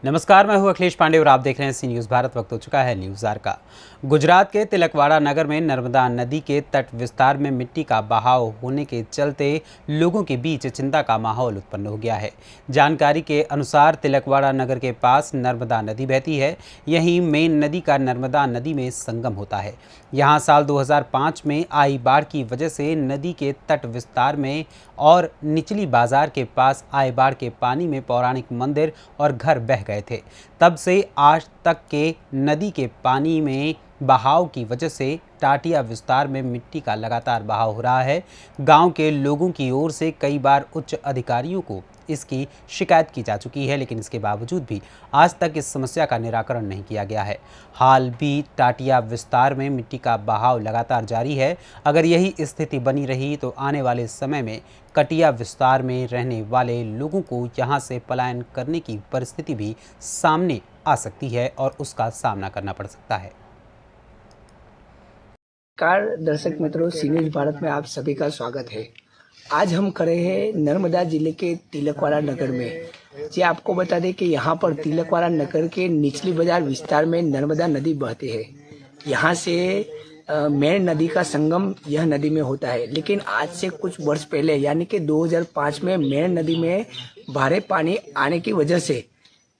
नमस्कार, मैं हूं अखिलेश पांडे और आप देख रहे हैं सी न्यूज़ भारत। वक्त हो चुका है न्यूज़ आर का। गुजरात के तिलकवाड़ा नगर में नर्मदा नदी के तट विस्तार में मिट्टी का बहाव होने के चलते लोगों के बीच चिंता का माहौल उत्पन्न हो गया है। जानकारी के अनुसार तिलकवाड़ा नगर के पास नर्मदा नदी बहती है। यहीं मेन नदी का नर्मदा नदी में संगम होता है। यहाँ साल 2005 में आई बाढ़ की वजह से नदी के तट विस्तार में और निचली बाजार के पास आए बाढ़ के पानी में पौराणिक मंदिर और घर बह गए थे। तब से आज तक के नदी के पानी में बहाव की वजह से टाटिया विस्तार में मिट्टी का लगातार बहाव हो रहा है। गांव के लोगों की ओर से कई बार उच्च अधिकारियों को इसकी शिकायत की जा चुकी है, लेकिन इसके बावजूद भी आज तक इस समस्या का निराकरण नहीं किया गया है। हाल भी टाटिया विस्तार में मिट्टी का बहाव लगातार जारी है। अगर यही स्थिति बनी रही तो आने वाले समय में कटिया विस्तार में रहने वाले लोगों को यहां से पलायन करने की परिस्थिति भी सामने आ सकती है और उसका सामना करना पड़ सकता है। दर्शक मित्रों, सी न्यूज़ भारत में आप सभी का स्वागत है। आज हम खड़े हैं नर्मदा जिले के तिलकवाड़ा नगर में। जी आपको बता दें कि यहाँ पर तिलकवाड़ा नगर के निचली बाजार विस्तार में नर्मदा नदी बहती है। यहाँ से मेन नदी का संगम यह नदी में होता है, लेकिन आज से कुछ वर्ष पहले यानी कि 2005 में मेन नदी में भारी पानी आने की वजह से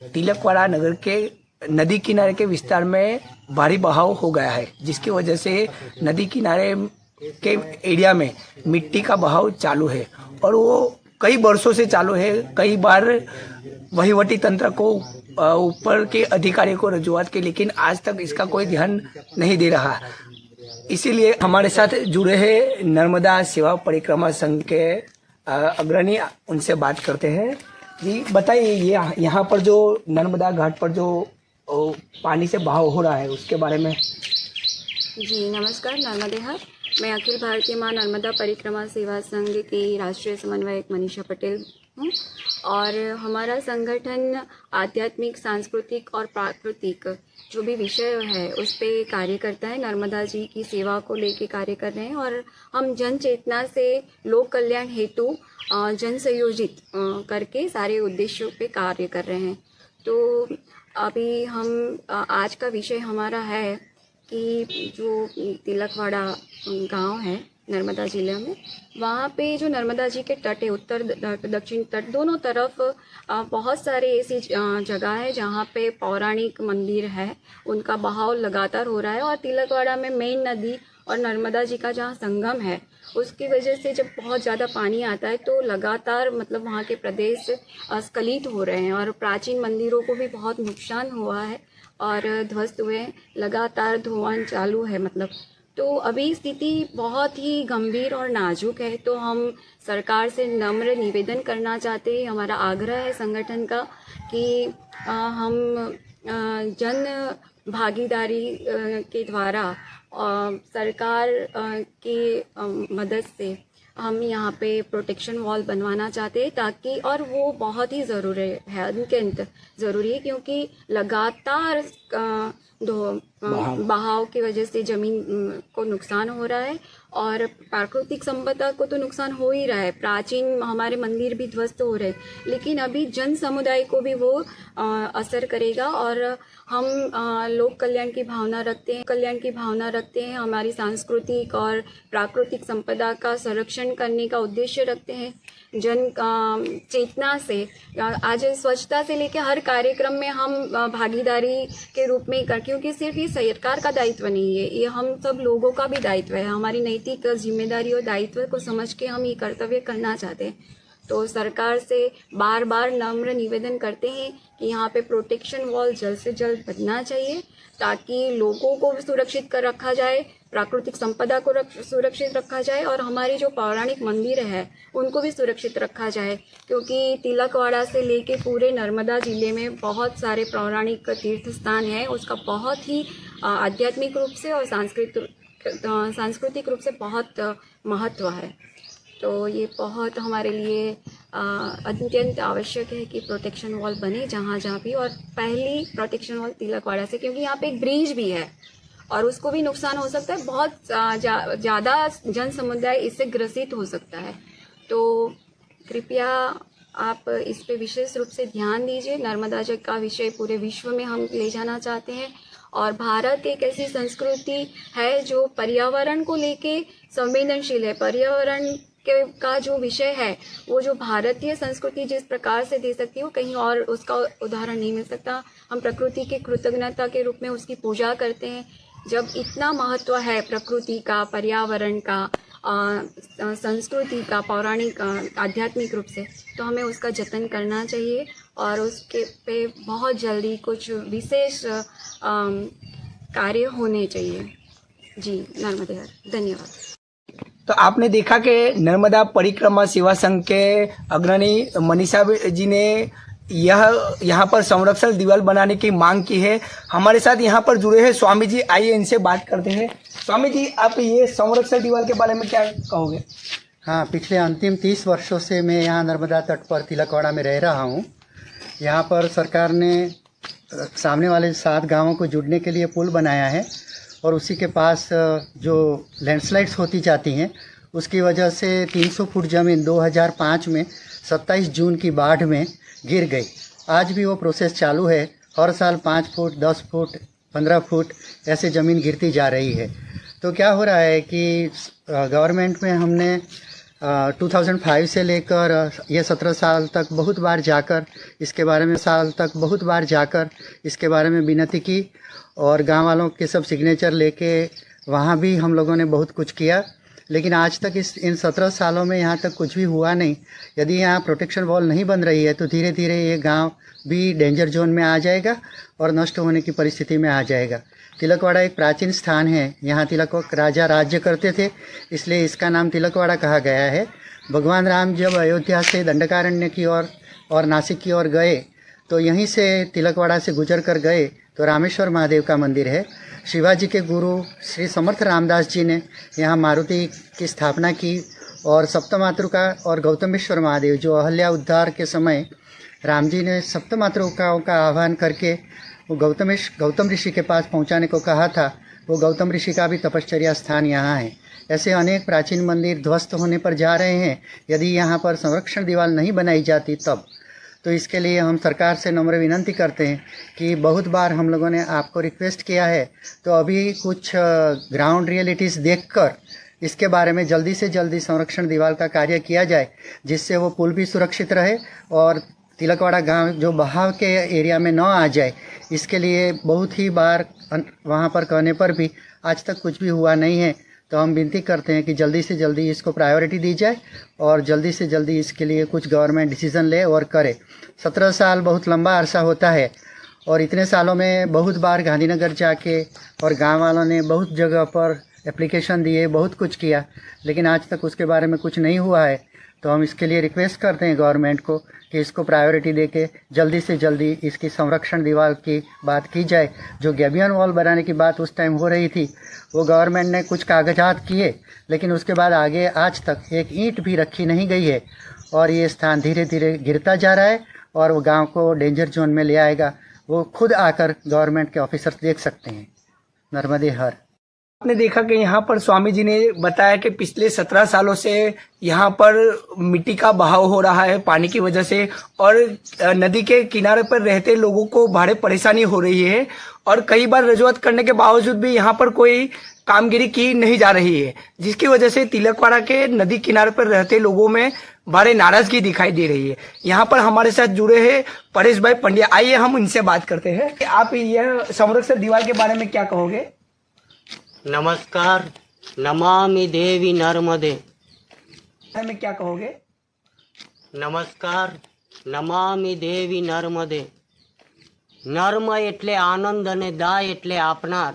तिलकवाड़ा नगर के नदी किनारे के विस्तार में भारी बहाव हो गया है, जिसकी वजह से नदी किनारे के एरिया में मिट्टी का बहाव चालू है और वो कई वर्षों से चालू है। कई बार वहीवटी तंत्र को ऊपर के अधिकारियों को रजूआत की, लेकिन आज तक इसका कोई ध्यान नहीं दे रहा। इसीलिए हमारे साथ जुड़े हैं नर्मदा सेवा परिक्रमा संघ के अग्रणी, उनसे बात करते हैं। जी बताइए, ये यहाँ पर जो नर्मदा घाट पर जो पानी से बहाव हो रहा है उसके बारे में। जी नमस्कार, नर्मदे हर। मैं अखिल भारतीय माँ नर्मदा परिक्रमा सेवा संघ की राष्ट्रीय समन्वयक मनीषा पटेल हूँ और हमारा संगठन आध्यात्मिक, सांस्कृतिक और प्राकृतिक जो भी विषय है उस पर कार्य करता है। नर्मदा जी की सेवा को लेके कार्य कर रहे हैं और हम जन चेतना से लोक कल्याण हेतु जन संयोजित करके सारे उद्देश्यों पे कार्य कर रहे हैं। तो अभी हम आज का विषय हमारा है कि जो तिलकवाड़ा गांव है नर्मदा जिले में, वहाँ पे जो नर्मदा जी के तट है, उत्तर दक्षिण तट दोनों तरफ बहुत सारे ऐसी जगह है जहाँ पे पौराणिक मंदिर है, उनका बहाव लगातार हो रहा है। और तिलकवाड़ा में मेन नदी और नर्मदा जी का जहाँ संगम है उसकी वजह से जब बहुत ज़्यादा पानी आता है तो लगातार मतलब वहाँ के प्रदेश स्खलित हो रहे हैं और प्राचीन मंदिरों को भी बहुत नुकसान हुआ है और ध्वस्त हुए, लगातार धोवन चालू है मतलब। तो अभी स्थिति बहुत ही गंभीर और नाजुक है। तो हम सरकार से नम्र निवेदन करना चाहते हैं, हमारा आग्रह है संगठन का कि हम जन भागीदारी के द्वारा सरकार की मदद से हम यहाँ पे प्रोटेक्शन वॉल बनवाना चाहते हैं ताकि, और वो बहुत ही ज़रूरी है, अत्यंत ज़रूरी है, क्योंकि लगातार बहाव की वजह से ज़मीन को नुकसान हो रहा है और प्राकृतिक संपदा को तो नुकसान हो ही रहा है। प्राचीन हमारे मंदिर भी ध्वस्त हो रहे, लेकिन अभी जन समुदाय को भी वो असर करेगा। और हम लोक कल्याण की भावना रखते हैं, हमारी सांस्कृतिक और प्राकृतिक संपदा का संरक्षण करने का उद्देश्य रखते हैं। जन चेतना से आज स्वच्छता से लेकर हर कार्यक्रम में हम भागीदारी के रूप में कर, क्योंकि सिर्फ ये सरकार का दायित्व नहीं है, ये हम सब लोगों का भी दायित्व है। हमारी नैतिक जिम्मेदारी और दायित्व को समझ के हम ये कर्तव्य करना चाहते हैं। तो सरकार से बार बार नम्र निवेदन करते हैं कि यहाँ पे प्रोटेक्शन वॉल जल्द से जल्द बनना चाहिए ताकि लोगों को भी सुरक्षित कर रखा जाए, प्राकृतिक संपदा को सुरक्षित रखा जाए और हमारी जो पौराणिक मंदिर है उनको भी सुरक्षित रखा जाए। क्योंकि तिलकवाड़ा से लेके पूरे नर्मदा जिले में बहुत सारे पौराणिक तीर्थ स्थान हैं, उसका बहुत ही आध्यात्मिक रूप से और सांस्कृतिक रूप से बहुत महत्व है। तो ये बहुत हमारे लिए अत्यंत आवश्यक है कि प्रोटेक्शन वॉल बने जहाँ भी, और पहली प्रोटेक्शन वॉल तिलकवाड़ा से, क्योंकि यहाँ पे एक ब्रिज भी है और उसको भी नुकसान हो सकता है, बहुत ज़्यादा जन समुदाय इससे ग्रसित हो सकता है। तो कृपया आप इस पे विशेष रूप से ध्यान दीजिए। नर्मदा जल का विषय पूरे विश्व में हम ले जाना चाहते हैं और भारत एक ऐसी संस्कृति है जो पर्यावरण को लेके संवेदनशील है। पर्यावरण का जो विषय है वो जो भारतीय संस्कृति जिस प्रकार से दे सकती है वो कहीं और उसका उदाहरण नहीं मिल सकता। हम प्रकृति के कृतज्ञता के रूप में उसकी पूजा करते हैं। जब इतना महत्व है प्रकृति का, पर्यावरण का, संस्कृति का, पौराणिक आध्यात्मिक रूप से, तो हमें उसका जतन करना चाहिए और उसके पे बहुत जल्दी कुछ विशेष कार्य होने चाहिए। जी, नर्मदे हर। धन्यवाद। तो आपने देखा कि नर्मदा परिक्रमा सेवा संघ के अग्रणी मनीषा जी ने यहाँ पर संरक्षण दीवार बनाने की मांग की है। हमारे साथ यहाँ पर जुड़े हैं स्वामी जी, आइए इनसे बात करते हैं। स्वामी जी, आप ये संरक्षण दीवार के बारे में क्या कहोगे? हाँ, पिछले अंतिम 30 वर्षों से मैं यहाँ नर्मदा तट पर तिलकवाड़ा में रह रहा हूँ। यहाँ पर सरकार ने सामने वाले 7 गांवों को जुड़ने के लिए पुल बनाया है और उसी के पास जो लैंडस्लाइड्स होती जाती हैं उसकी वजह से 300 फुट ज़मीन 2005 में 27 जून की बाढ़ में गिर गई। आज भी वो प्रोसेस चालू है। हर साल 5 फुट, 10 फुट, 15 फुट ऐसे ज़मीन गिरती जा रही है। तो क्या हो रहा है कि गवर्नमेंट में हमने 2005 से लेकर ये 17 साल तक बहुत बार जाकर इसके बारे में विनती की और गांव वालों के सब सिग्नेचर लेके वहाँ भी हम लोगों ने बहुत कुछ किया, लेकिन आज तक इन 17 सालों में यहाँ तक कुछ भी हुआ नहीं। यदि यहाँ प्रोटेक्शन वॉल नहीं बन रही है तो धीरे धीरे ये गांव भी डेंजर जोन में आ जाएगा और नष्ट होने की परिस्थिति में आ जाएगा। तिलकवाड़ा एक प्राचीन स्थान है। यहाँ तिलक राजा राज्य करते थे, इसलिए इसका नाम तिलकवाड़ा कहा गया है। भगवान राम जब अयोध्या से दंडकारण्य की ओर और नासिक की ओर गए तो यहीं से तिलकवाड़ा से गुजर कर गए तो रामेश्वर महादेव का मंदिर है। शिवाजी के गुरु श्री समर्थ रामदास जी ने यहाँ मारुति की स्थापना की और सप्तमातृका और गौतमेश्वर महादेव जो अहल्या उद्धार के समय राम जी ने सप्तमातृकाओं का आह्वान करके वो गौतम ऋषि के पास पहुँचाने को कहा था, वो गौतम ऋषि का भी तपश्चर्या स्थान यहाँ है। ऐसे अनेक प्राचीन मंदिर ध्वस्त होने पर जा रहे हैं यदि यहाँ पर संरक्षण दीवार नहीं बनाई जाती तब। तो इसके लिए हम सरकार से नम्र विनती करते हैं कि बहुत बार हम लोगों ने आपको रिक्वेस्ट किया है, तो अभी कुछ ग्राउंड रियलिटीज़ देखकर इसके बारे में जल्दी से जल्दी संरक्षण दीवार का कार्य किया जाए, जिससे वो पुल भी सुरक्षित रहे और तिलकवाड़ा गांव जो बहाव के एरिया में न आ जाए। इसके लिए बहुत ही बार वहाँ पर कहने पर भी आज तक कुछ भी हुआ नहीं है। तो हम विनती करते हैं कि जल्दी से जल्दी इसको प्रायोरिटी दी जाए और जल्दी से जल्दी इसके लिए कुछ गवर्नमेंट डिसीज़न ले और करे। 17 साल बहुत लंबा अरसा होता है और इतने सालों में बहुत बार गांधीनगर जाके और गांव वालों ने बहुत जगह पर एप्लीकेशन दिए, बहुत कुछ किया, लेकिन आज तक उसके बारे में कुछ नहीं हुआ है। तो हम इसके लिए रिक्वेस्ट करते हैं गवर्नमेंट को कि इसको प्रायोरिटी देके जल्दी से जल्दी इसकी संरक्षण दीवार की बात की जाए। जो गैबियन वॉल बनाने की बात उस टाइम हो रही थी, वो गवर्नमेंट ने कुछ कागजात किए, लेकिन उसके बाद आगे आज तक एक ईंट भी रखी नहीं गई है और ये स्थान धीरे धीरे गिरता जा रहा है और वो गांव को डेंजर जोन में ले आएगा। वो खुद आकर गवर्नमेंट के ऑफिसर्स देख सकते हैं। नर्मदे हर। आपने देखा कि यहाँ पर स्वामी जी ने बताया कि पिछले 17 सालों से यहाँ पर मिट्टी का बहाव हो रहा है पानी की वजह से और नदी के किनारे पर रहते लोगों को भारी परेशानी हो रही है और कई बार रजूआत करने के बावजूद भी यहाँ पर कोई कामगिरी की नहीं जा रही है, जिसकी वजह से तिलकवाड़ा के नदी किनारे पर रहते लोगों में भारी नाराजगी दिखाई दे रही है। यहाँ पर हमारे साथ जुड़े हैं परेश भाई पंड्या, आइए हम इनसे बात करते हैं। आप यह संरक्षण दीवार के बारे में क्या कहोगे? नमस्कार। नमामि देवी नर्मदे। में क्या कहोगे? नमस्कार। नमामि देवी नर्मदे। નર્મ એટલે આનંદ અને દા એટલે આપનાર.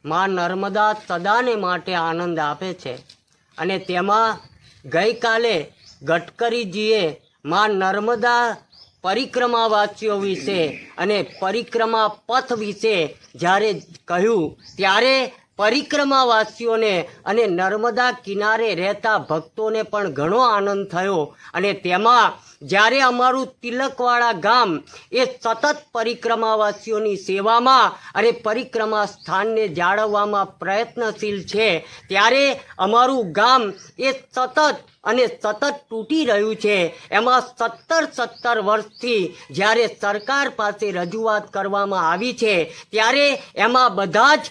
માં નર્મદા સદાને માટે આનંદ આપે છે અને તેમાં ગઈકાલે ગડકરીજીએ માં નર્મદા પરિક્રમાવાસીઓ વિશે અને પરિક્રમા પથ વિશે જ્યારે કહ્યું ત્યારે પરિક્રમાવાસીઓને અને નર્મદા કિનારે રહેતા ભક્તોને પણ ઘણો આનંદ થયો અને તેમાં જ્યારે અમારું તિલકવાડા ગામ એ સતત પરિક્રમાવાસીઓની સેવામાં અને પરિક્રમા સ્થાનને જાળવવામાં પ્રયત્નશીલ છે, ત્યારે અમારું ગામ એ સતત અને સતત તૂટી રહ્યું છે. એમાં 17 વર્ષથી જ્યારે સરકાર પાસે રજૂઆત કરવામાં આવી છે, ત્યારે એમાં બધા જ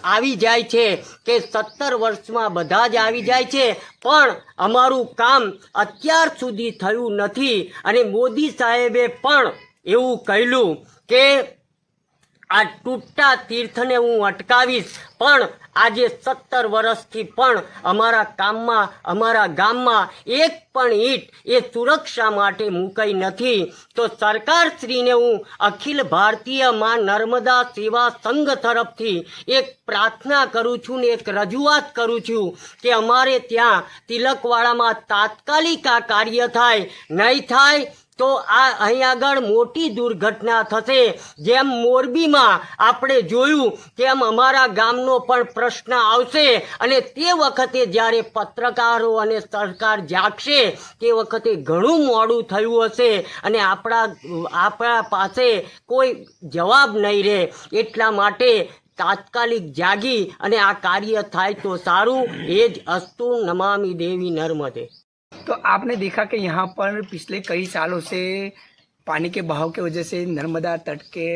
આવી જાય છે કે 17 વર્ષમાં બધા જ આવી જાય છે, પણ અમારું કામ અત્યાર સુધી થયું નથી. અને મોદી સાહેબે પણ એવું કહેલું કે આ તૂટતા તીર્થને હું અટકાવીશ, પણ આજે 17 વર્ષથી પણ અમારા ગામમાં એક પણ ઈંટ એ સુરક્ષા માટે મુકાઈ નથી. તો સરકારશ્રીને હું અખિલ ભારતીય માં નર્મદા સેવા સંઘ તરફથી એક પ્રાર્થના કરું છું ને એક રજૂઆત કરું છું કે અમારે ત્યાં તિલકવાડામાં તાત્કાલિક આ કાર્ય થાય. નહીં થાય તો આ અહીં આગળ મોટી દુર્ઘટના થશે. જેમ મોરબીમાં આપણે જોયું તેમ અમારા ગામનો પણ પ્રશ્ન આવશે, અને તે વખતે જ્યારે પત્રકારો અને સરકાર જાગશે તે વખતે ઘણું મોડું થયું હશે અને આપણા પાસે કોઈ જવાબ નહીં રહે. એટલા માટે તાત્કાલિક જાગી અને આ કાર્ય થાય તો સારું. એ જ અસ્તુ. નમામિ દેવી नर्मदे। तो आपने देखा कि यहाँ पर पिछले कई सालों से पानी के बहाव की वजह से नर्मदा तट के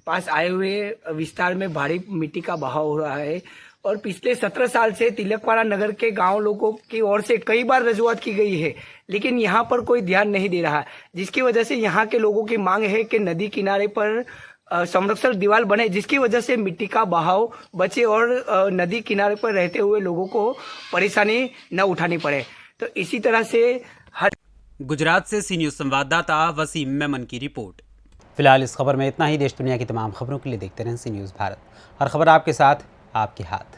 पास आए हुए विस्तार में भारी मिट्टी का बहाव हो रहा है, और पिछले 17 साल से तिलकवाड़ा नगर के गांव लोगों की ओर से कई बार रजूआत की गई है, लेकिन यहाँ पर कोई ध्यान नहीं दे रहा, जिसकी वजह से यहाँ के लोगों की मांग है कि नदी किनारे पर संरक्षण दीवार बने, जिसकी वजह से मिट्टी का बहाव बचे और नदी किनारे पर रहते हुए लोगों को परेशानी न उठानी पड़े। तो इसी तरह से गुजरात से सी न्यूज़ संवाददाता वसीम मेमन की रिपोर्ट। फिलहाल इस खबर में इतना ही। देश दुनिया की तमाम खबरों के लिए देखते रहें सी न्यूज़ भारत। हर खबर आपके साथ, आपके हाथ।